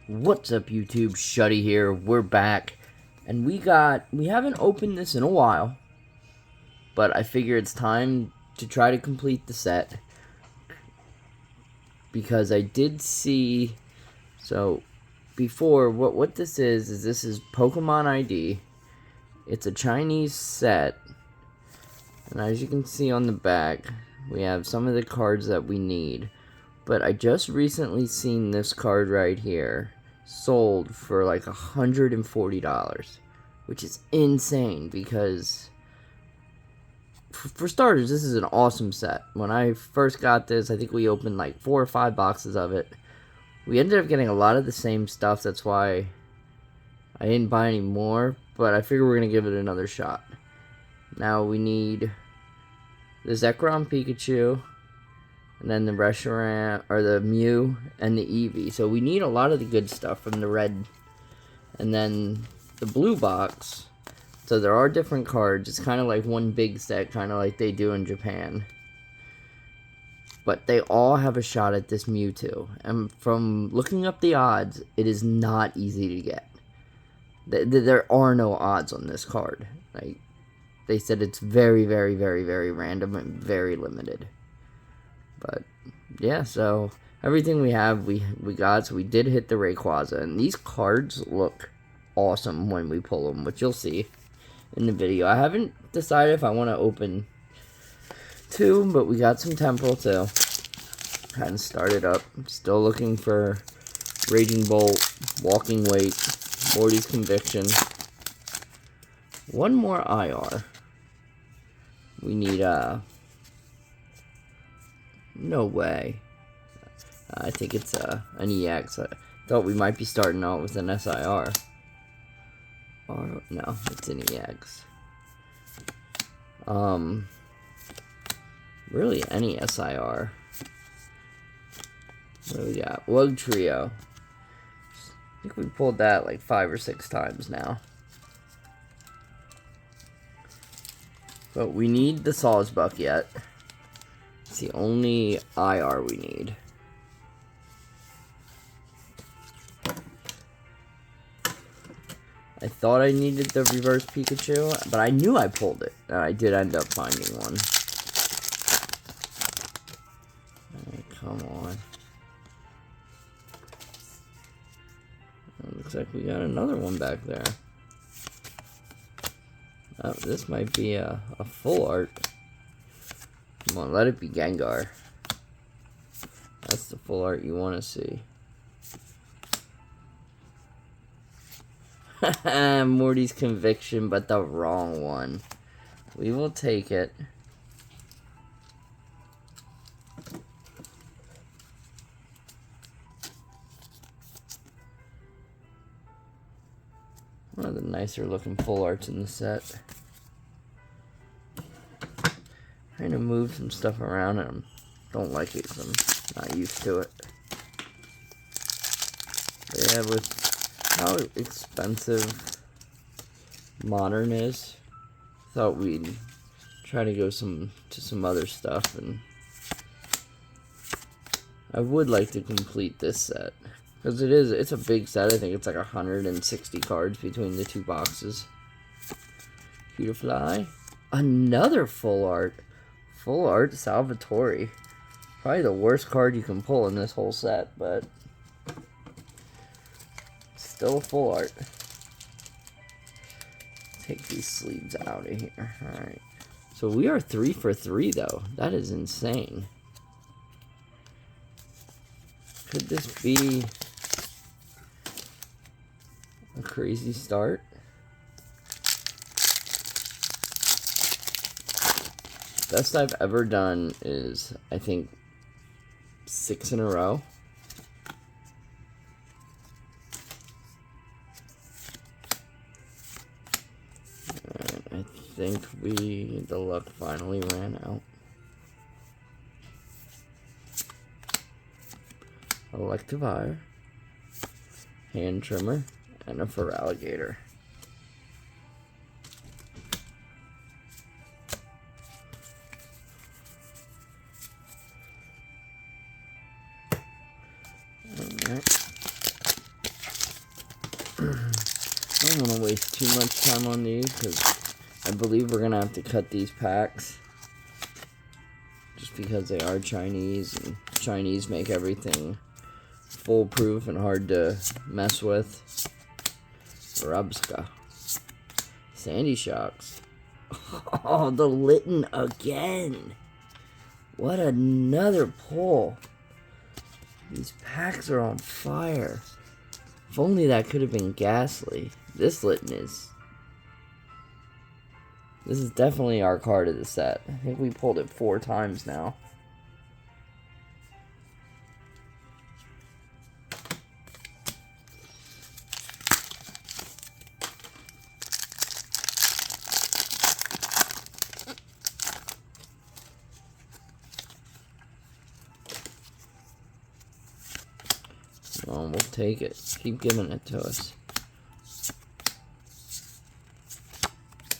What's up, YouTube? Shuddy here. We're back, and we haven't opened this in a while, but I figure it's time to try to complete the set because I did see. So before, what this is this is Pokemon ID. It's a Chinese set, and as you can see on the back, we have some of the cards that we need. But I just recently seen this card right here sold for like $140, which is insane because, for starters, this is an awesome set. When I first got this, I think we opened like 4 or 5 boxes of it. We ended up getting a lot of the same stuff, that's why I didn't buy any more, but I figure we're going to give it another shot. Now we need the Zekrom Pikachu, and then the Reshiram, or the Mew, and the Eevee. So we need a lot of the good stuff from the red. And then the blue box. So there are different cards. It's kind of like one big set, kind of like they do in Japan. But they all have a shot at this Mewtwo. And from looking up the odds, it is not easy to get. There are no odds on this card. Like, they said it's very, very, very, very random and very limited. But yeah, so everything we have, we got. So we did hit the Rayquaza, and these cards look awesome when we pull them, which you'll see in the video. I haven't decided if I want to open 2, but we got some Temporal too. Kind of started up. Still looking for Raging Bolt, Walking Weight, Morty's Conviction. One more IR. We need no way. I think it's an EX. I thought we might be starting out with an SIR. Or, no, it's an EX. Really any SIR. What do we got? Wug Trio. I think we pulled that like 5 or 6 times now. But we need the Sawsbuck yet. It's the only IR we need. I thought I needed the reverse Pikachu, but I knew I pulled it. And I did end up finding one. Right, come on. It looks like we got another one back there. Oh, this might be a full art. Come on, let it be Gengar. That's the full art you want to see. Morty's Conviction, but the wrong one. We will take it. One of the nicer looking full arts in the set. Trying to move some stuff around, and I don't like it because I'm not used to it. But yeah, with how expensive Modern is, thought we'd try to go to some other stuff, and I would like to complete this set because it's a big set. I think it's like 160 cards between the 2 boxes. Cutiefly, another full art. Full art Salvatore. Probably the worst card you can pull in this whole set, but still a full art. Take these sleeves out of here. Alright. So we are 3 for 3 though. That is insane. Could this be a crazy start? Best I've ever done is, I think, 6 in a row. And I think the luck finally ran out. Electivire, Hand Trimmer, and a Feraligatr. don't want to waste too much time on these because I believe we're going to have to cut these packs. Just because they are Chinese, and Chinese make everything foolproof and hard to mess with. Rubska. Sandy Shocks. Oh, the Litten again. What another pull. These packs are on fire. If only that could have been Ghastly. This Litten is... This is definitely our card of the set. I think we pulled it 4 times now. Well, we'll take it. Keep giving it to us.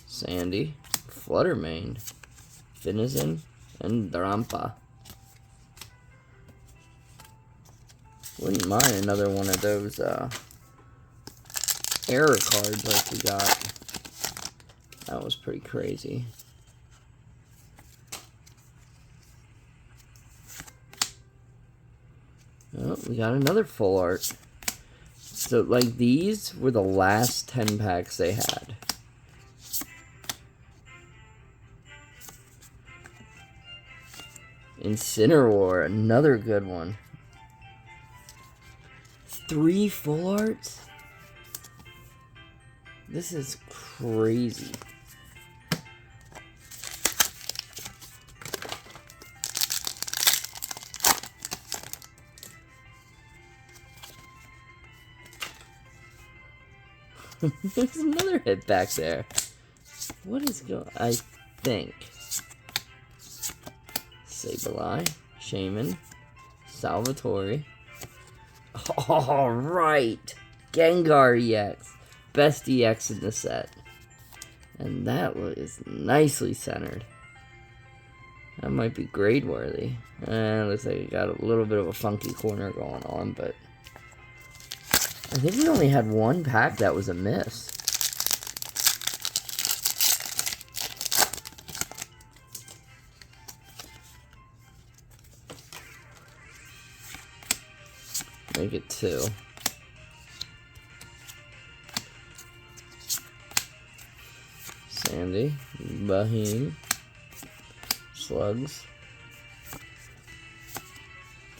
Sandy, Fluttermane, Finizen, and Drampa. Wouldn't mind another one of those error cards like we got. That was pretty crazy. Oh, we got another full art. So, like, these were the last 10 packs they had. Incineroar, another good one. 3 full arts? This is crazy. There's another hit back there. What is going? I think Sableye, Shaman, Salvatore. All right, Gengar EX, best EX in the set, and that was nicely centered. That might be grade worthy. Looks like it got a little bit of a funky corner going on, but I think we only had 1 pack that was a miss. Make it 2. Sandy, Bahim, Slugs,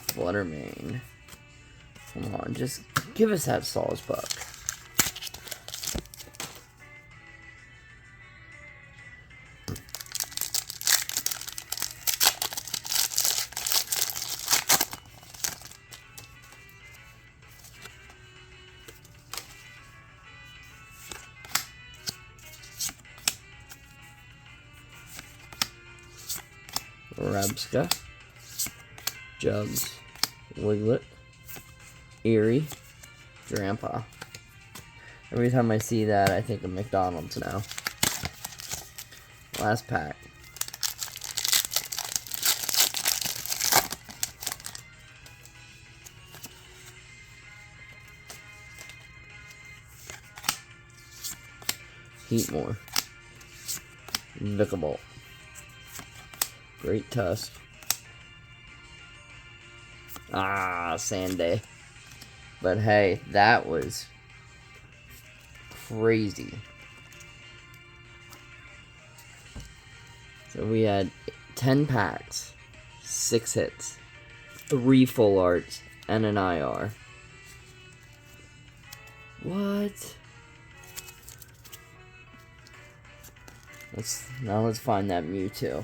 Fluttermane. Come on, just give us that Sawsbuck. Rabska, Jugs, Wiglet, Erie, Grandpa. Every time I see that, I think of McDonald's now. Last pack. Heatmore, Vikavolt, Great Tusk. Sanday. But hey, that was crazy. So we had 10 packs, 6 hits, 3 full arts, and an IR. What? Now let's find that Mewtwo.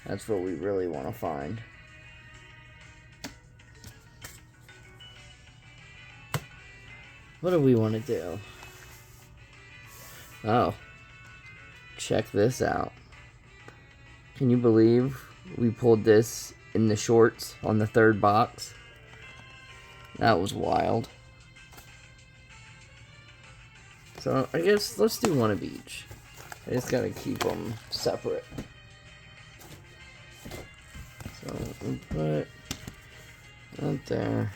That's what we really want to find. What do we want to do? Oh. Check this out. Can you believe we pulled this in the shorts on the 3rd box? That was wild. So, I guess let's do one of each. I just gotta keep them separate. So, we'll put that there.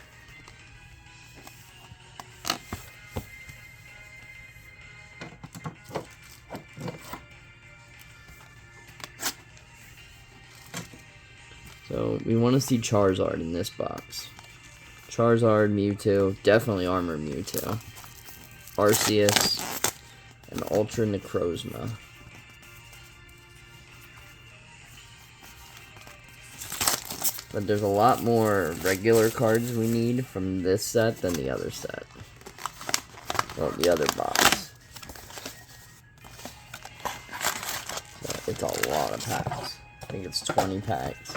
So we want to see Charizard in this box. Charizard, Mewtwo, definitely Armored Mewtwo. Arceus, and Ultra Necrozma. But there's a lot more regular cards we need from this set than the other set. Well, the other box. So it's a lot of packs. I think it's 20 packs.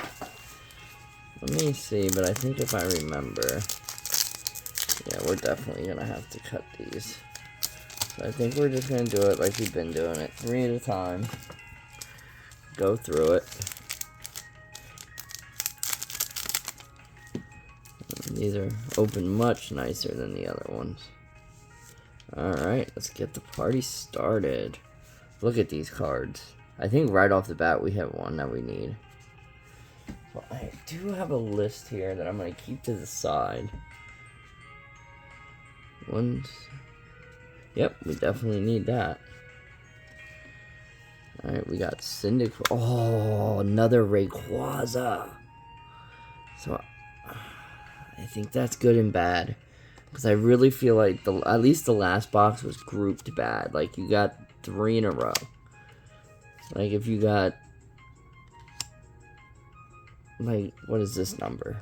Let me see, but I think if I remember, yeah, we're definitely going to have to cut these. So I think we're just going to do it like we've been doing it, 3 at a time. Go through it. And these are open much nicer than the other ones. Alright, let's get the party started. Look at these cards. I think right off the bat we have one that we need. Well, I do have a list here that I'm going to keep to the side. Yep, we definitely need that. Alright, we got Syndic. Oh, another Rayquaza. So, I think that's good and bad. Because I really feel like, at least the last box was grouped bad. Like, you got 3 in a row. Like, if you got... Like, what is this number?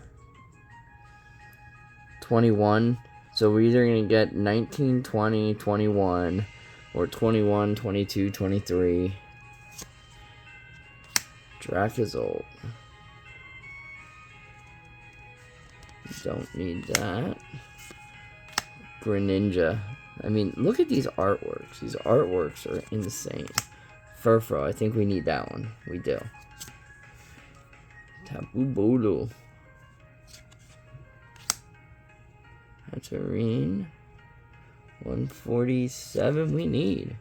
21. So we're either going to get 19, 20, 21, or 21, 22, 23. Dracozolt. Don't need that. Greninja. I mean, look at these artworks. These artworks are insane. Furfro, I think we need that one. We do. Tapu Bulu. Hatterene. 147 we need.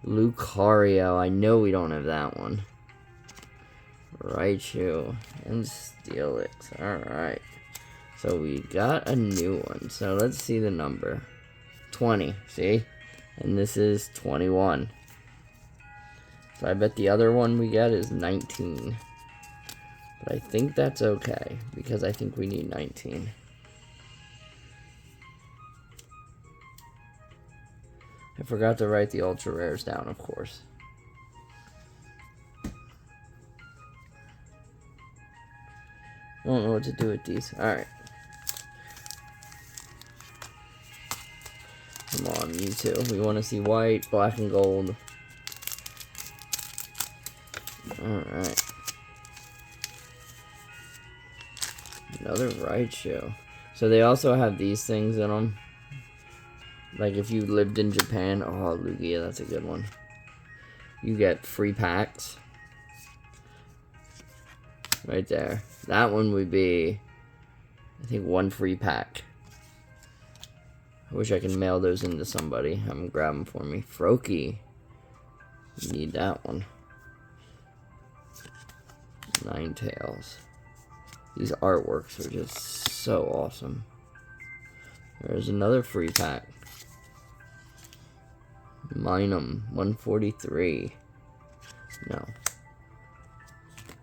Lucario. I know we don't have that one. Raichu. And Steelix. Alright. So we got a new one. So let's see the number. 20. See? And this is 21. So I bet the other one we get is 19. But I think that's okay, because I think we need 19. I forgot to write the ultra rares down, of course. I don't know what to do with these. Alright. Come on, Mewtwo. We want to see white, black, and gold. Alright. Another Raichu. So they also have these things in them. Like if you lived in Japan. Oh, Lugia, that's a good one. You get free packs. Right there. That one would be, I think, 1 free pack. I wish I could mail those into somebody. Have them grab them for me. Froakie. You need that one. Ninetales. These artworks are just so awesome. There's another free pack. Minum, 143. No.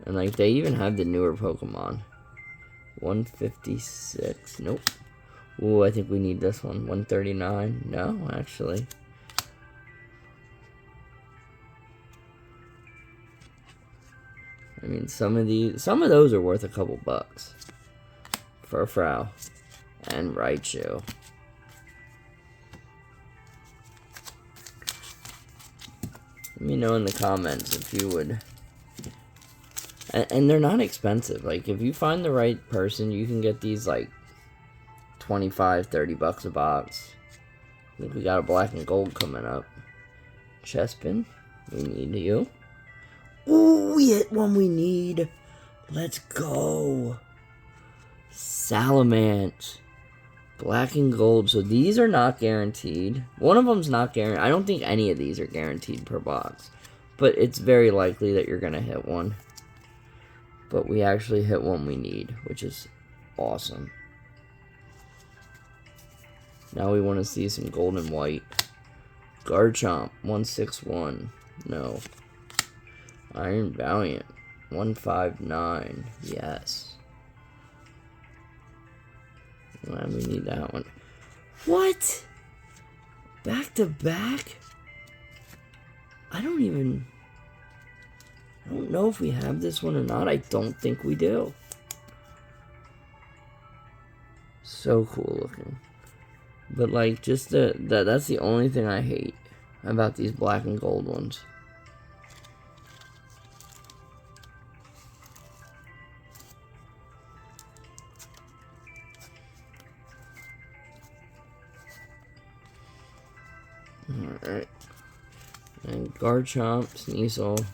And like they even have the newer Pokemon. 156. Nope. Ooh, I think we need this one. 139. No, actually. I mean, some of those are worth a couple bucks. Furfrou and Raichu. Let me know in the comments if you would. And they're not expensive. Like, if you find the right person, you can get these, like, 25, 30 bucks a box. I think we got a black and gold coming up. Chespin, we need you. Ooh, we hit one we need. Let's go. Salamence. Black and gold. So these are not guaranteed. One of them's not guaranteed. I don't think any of these are guaranteed per box. But it's very likely that you're going to hit one. But we actually hit one we need, which is awesome. Now we want to see some gold and white. Garchomp, 161. No. Iron Valiant. 159. Yes. And we need that one. What? Back to back? I don't know if we have this one or not. I don't think we do. So cool looking. But like, just that's the only thing I hate about these black and gold ones. Alright. And Garchomp, Sneasel.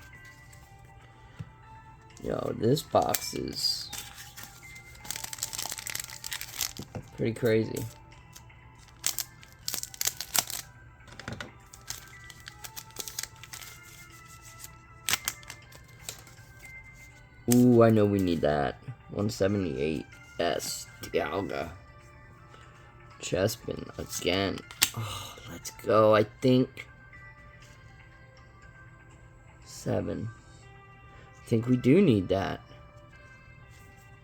Yo, this box is pretty crazy. Ooh, I know we need that. 178. Yes, Dialga. Chespin again. Oh, let's go. I think 7. I think we do need that.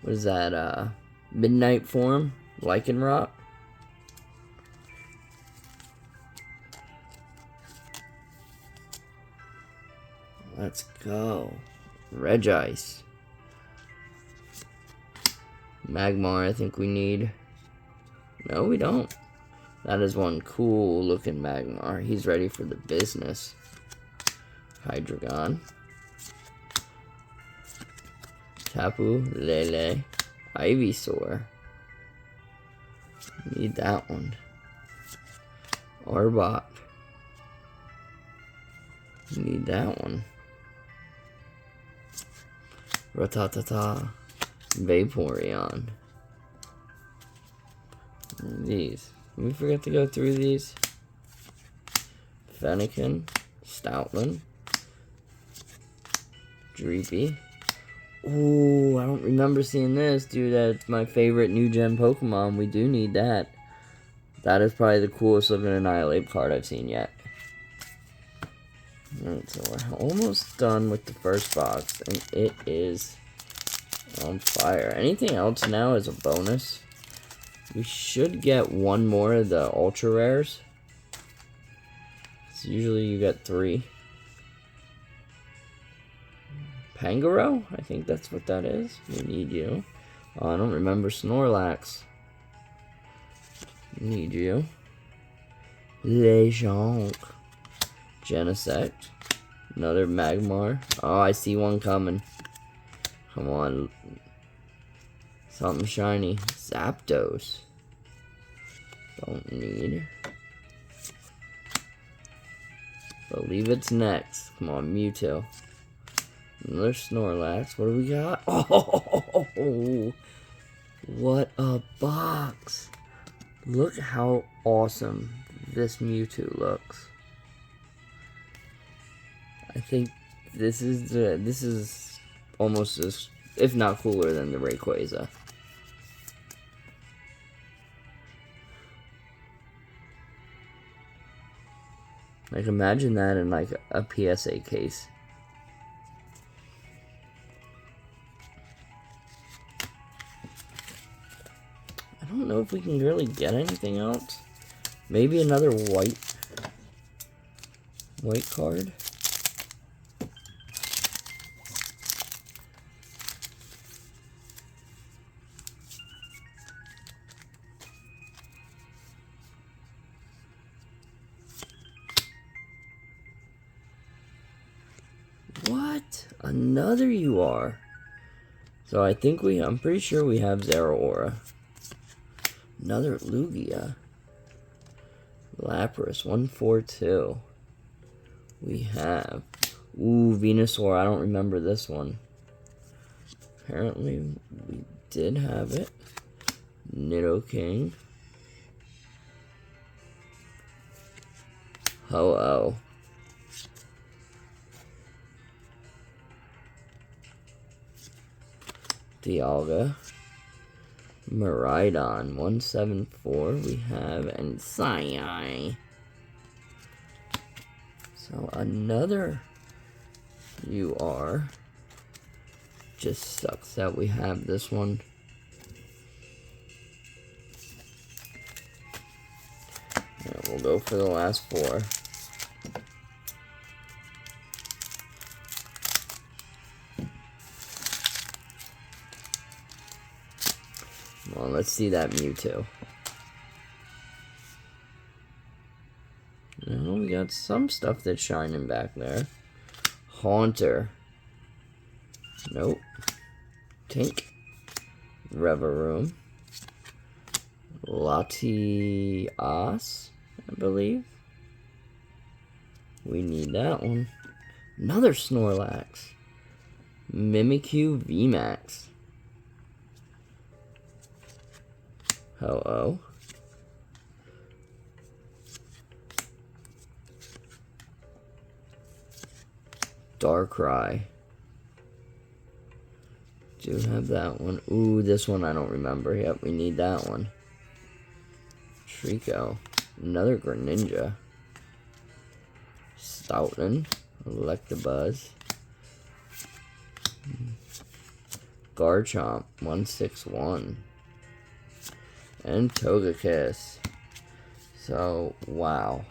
What is that? Midnight Form? Lycanroc? Let's go. Regice. Magmar, I think we need. No, we don't. That is one cool looking Magmar. He's ready for the business. Hydreigon. Tapu Lele. Ivysaur. Need that one. Arbok. Need that one. Rattata. Vaporeon. These. Did we forget to go through these? Fennekin. Stoutland. Dreepy. Ooh, I don't remember seeing this, dude. That's my favorite new gen Pokemon. We do need that. That is probably the coolest looking Annihilate card I've seen yet. Alright, so we're almost done with the first box, and it is on fire. Anything else now is a bonus. We should get one more of the ultra rares. So usually you get 3. Pangoro? I think that's what that is. We need you. Oh, I don't remember Snorlax. Need you. Lechonk. Genesect. Another Magmar. Oh, I see one coming. Come on. Something shiny. Zapdos. Don't need. Believe it's next. Come on, Mewtwo. Another Snorlax. What do we got? Oh, what a box. Look how awesome this Mewtwo looks. I think this is almost as, if not cooler than the Rayquaza. Like, imagine that in like a PSA case. I don't know if we can really get anything else. Maybe another white card. What? Another you are. So I think I'm pretty sure we have Zeraora. Another Lugia. Lapras, 142. We have. Ooh, Venusaur. I don't remember this one. Apparently, we did have it. Nidoking. Ho-Oh. Dialga. Miraidon, 174 we have, and Psy. So another UR. just sucks that we have this one. And we'll go for the last 4. Well, let's see that Mewtwo. No, we got some stuff that's shining back there. Haunter. Nope. Tink. Reverum. Latias, I believe. We need that one. Another Snorlax. Mimikyu VMAX. Ho-Oh. Darkrai. Do have that one. Ooh, this one I don't remember. Yep, we need that one. Trico. Another Greninja. Stoutland. Electabuzz. Garchomp. 161. And Togekiss. So, wow.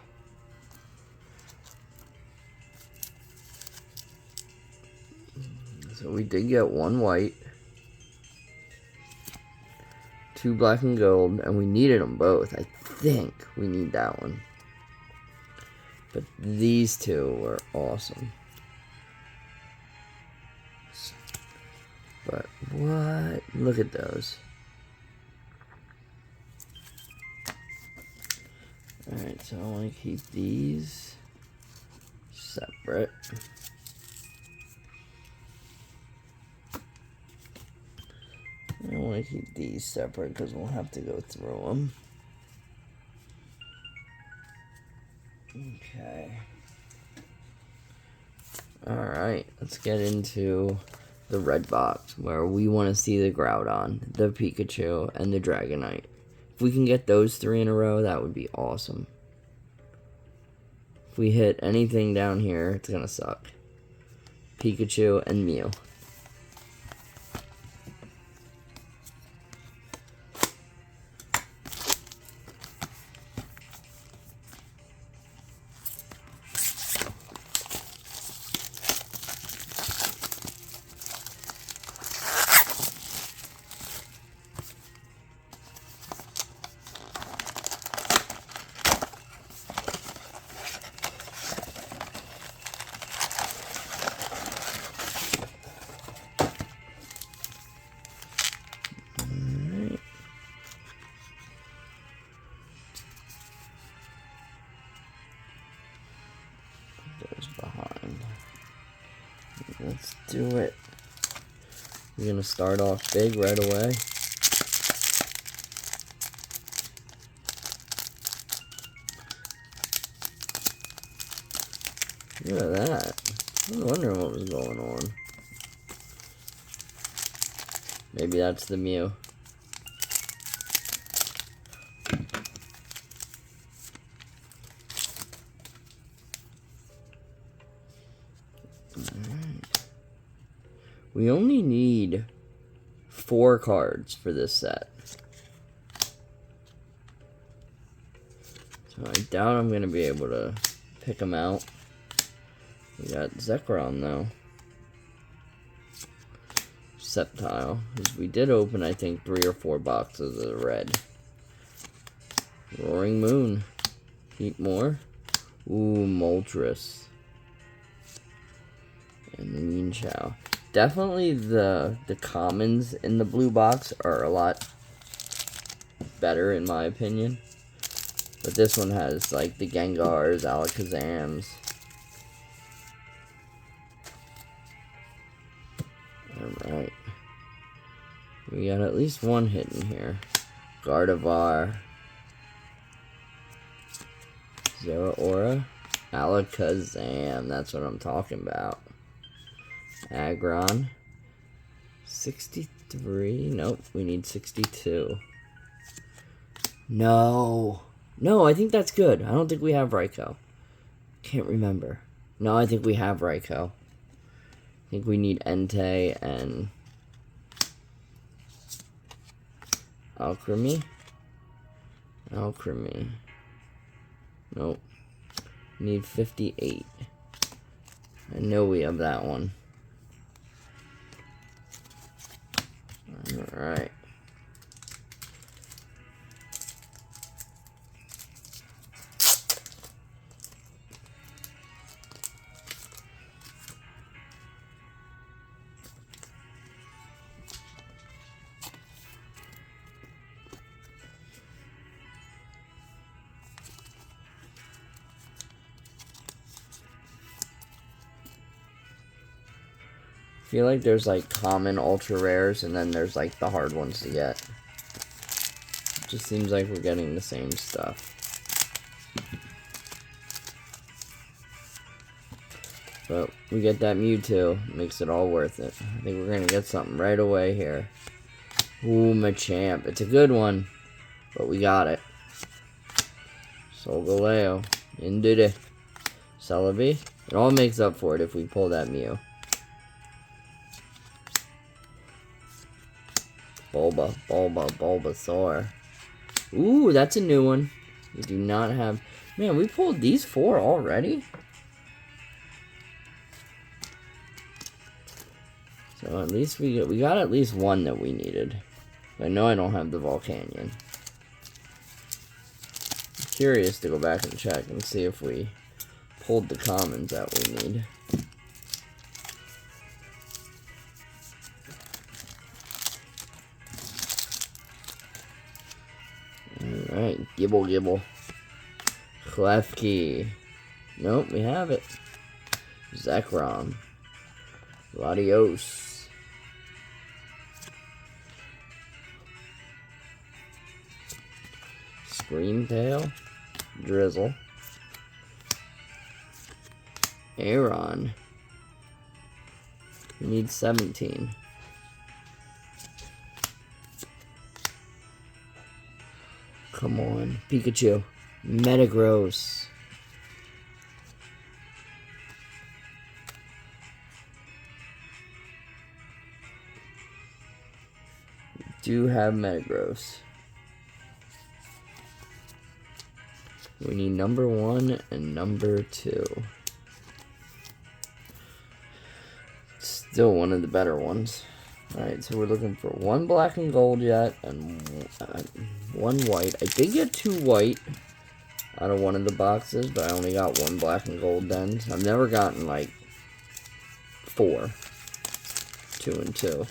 So we did get 1 white, 2 black and gold, and we needed them both. I think we need that one. But these 2 were awesome. But what? Look at those. Alright, so I want to keep these separate. I want to keep these separate because we'll have to go through them. Okay. Alright, let's get into the red box where we want to see the Groudon, the Pikachu, and the Dragonite. If we can get those 3 in a row, that would be awesome. If we hit anything down here, it's gonna suck. Pikachu and Mew. Behind. Let's do it. We're gonna start off big right away. Look at that. I was wondering what was going on. Maybe that's the Mew. We only need 4 cards for this set. So I doubt I'm going to be able to pick them out. We got Zekrom though. Sceptile. We did open, I think, 3 or 4 boxes of the red. Roaring Moon. Keep more. Ooh, Moltres. And the Mean Chow. Definitely the commons in the blue box are a lot better in my opinion. But this one has like the Gengars, Alakazams. Alright. We got at least one hidden here. Gardevoir. Zeraora. Alakazam, that's what I'm talking about. Aggron. 63. Nope, we need 62. No. No, I think that's good. I don't think we have Raikou. Can't remember. No, I think we have Raikou. I think we need Entei and Alchemy. Alchemy. Nope. Need 58. I know we have that one. Alright. I feel like there's like common ultra rares and then there's like the hard ones to get. It just seems like we're getting the same stuff. But we get that Mewtwo, makes it all worth it. I think we're gonna get something right away here. Ooh, Machamp. It's a good one, but we got it. Solgaleo. Indeed. Celebi. It all makes up for it if we pull that Mew. Bulbasaur. Ooh, that's a new one. We do not have... Man, we pulled these 4 already? So at least we got at least one that we needed. I know I don't have the Volcanion. I'm curious to go back and check and see if we pulled the commons that we need. Alright, Gibble. Klefki. Nope, we have it. Zekrom. Latios. Screamtail. Drizzle. Aeron. We need 17. Come on. Pikachu. Metagross. We do have Metagross. We need number 1 and number 2. Still one of the better ones. Alright, so we're looking for 1 black and gold yet, and 1 white. I did get 2 white out of one of the boxes, but I only got 1 black and gold then. So I've never gotten, like, 4. 2 and 2.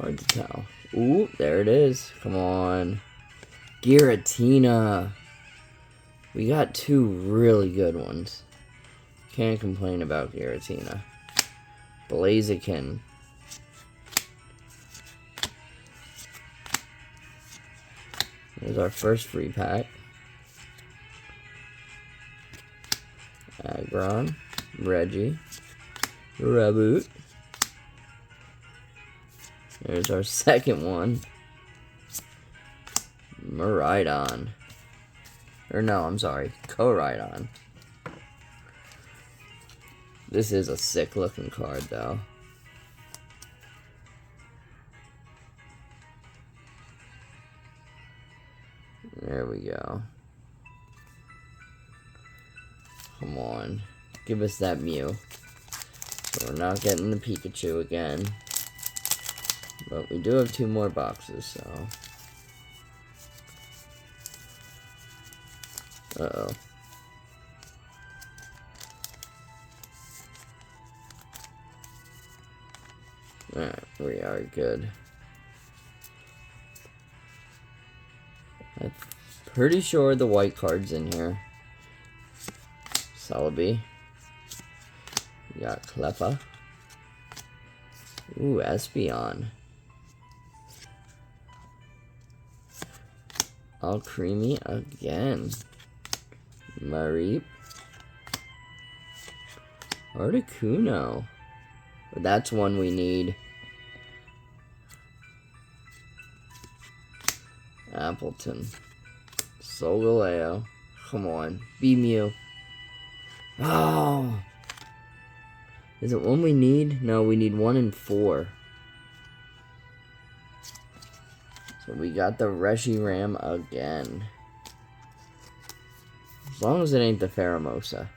Hard to tell. Ooh, there it is. Come on. Giratina. We got 2 really good ones. Can't complain about Giratina. Blaziken. There's our first free pack. Aggron. Reggie. Raboot. There's our second one. Miraidon. Or no, I'm sorry. Koraidon. This is a sick looking card though. There we go. Come on. Give us that Mew. So we're not getting the Pikachu again. But we do have 2 more boxes, so... Uh-oh. Alright, we are good. I'm pretty sure the white card's in here. Celebi. We got Cleffa. Ooh, Espeon. All creamy again. Mareep. Articuno. That's one we need. Appleton. Solgaleo. Come on. Be Mew. Oh! Is it one we need? No, we need 1 in 4. So we got the Reshiram again. As long as it ain't the Pheromosa.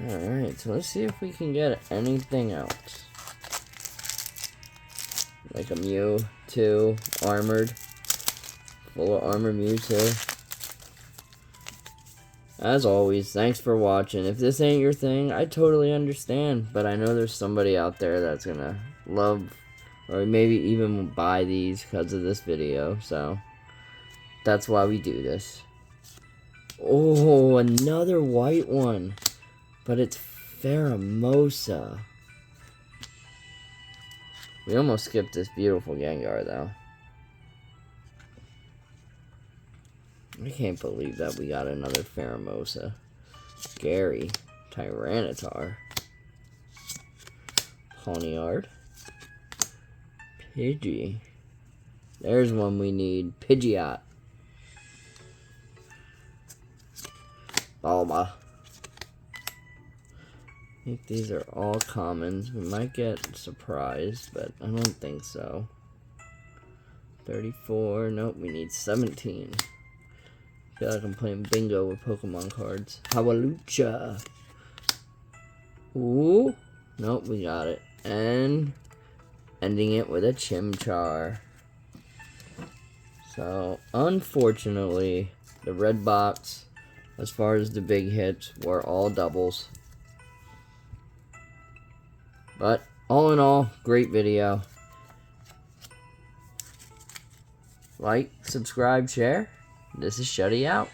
Alright, so let's see if we can get anything else. Like a Mewtwo, armored. Full of Armored Mewtwo. As always, thanks for watching. If this ain't your thing, I totally understand. But I know there's somebody out there that's gonna love, or maybe even buy these because of this video. So, that's why we do this. Oh, another white one. But it's Pheromosa. We almost skipped this beautiful Gengar, though. I can't believe that we got another Pheromosa. Gary. Tyranitar. Pawniard. Pidgey. There's one we need. Pidgeot. Bulma. I think these are all commons. We might get surprised, but I don't think so. 34. Nope, we need 17. I feel like I'm playing bingo with Pokemon cards. Hawlucha. Ooh. Nope, we got it. And ending it with a Chimchar. So, unfortunately, the red box, as far as the big hits, were all doubles. But, all in all, great video. Like, subscribe, share. This is Shuddy out.